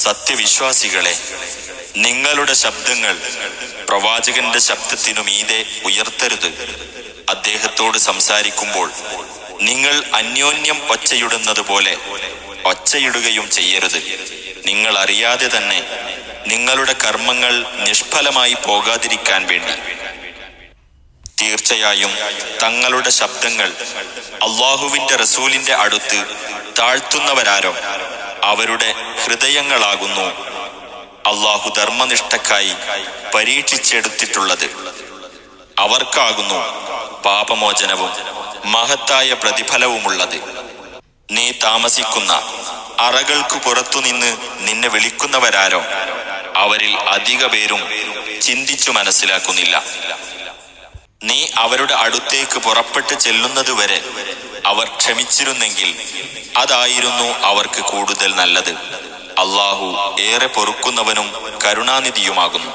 സത്യവിശ്വാസികളെ, നിങ്ങളുടെ ശബ്ദങ്ങൾ പ്രവാചകന്റെ ശബ്ദത്തിനു മീതെ ഉയർത്തരുത്. അദ്ദേഹത്തോട് സംസാരിക്കുമ്പോൾ നിങ്ങൾ അന്യോന്യം ഒച്ചയിടുന്നത് പോലെ ഒച്ചയിടുകയും ചെയ്യരുത്. നിങ്ങൾ അറിയാതെ തന്നെ നിങ്ങളുടെ കർമ്മങ്ങൾ നിഷ്ഫലമായി പോകാതിരിക്കാൻ വേണ്ടി. തീർച്ചയായും തങ്ങളുടെ ശബ്ദങ്ങൾ അള്ളാഹുവിന്റെ റസൂലിന്റെ അടുത്ത് താഴ്ത്തുന്നവരാരോ അവരുടെ ഹൃദയങ്ങളാകുന്നു അള്ളാഹു ധർമ്മനിഷ്ഠക്കായി പരീക്ഷിച്ചെടുത്തിട്ടുള്ളത്. അവർക്കാകുന്നു പാപമോചനവും മഹത്തായ പ്രതിഫലവുമുള്ളത്. നീ താമസിക്കുന്ന അറകൾക്കു പുറത്തുനിന്ന് നിന്നെ വിളിക്കുന്നവരാരോ അവരിൽ അധിക പേരും ചിന്തിച്ചു മനസ്സിലാക്കുന്നില്ല. നീ അവരുടെ അടുത്തേക്ക് പുറപ്പെട്ട് ചെല്ലുന്നതുവരെ അവർ ക്ഷമിച്ചിരുന്നെങ്കിൽ അതായിരുന്നു അവർക്ക് കൂടുതൽ നല്ലത്. അള്ളാഹു ഏറെ പൊറുക്കുന്നവനും കരുണാനിധിയുമാകുന്നു.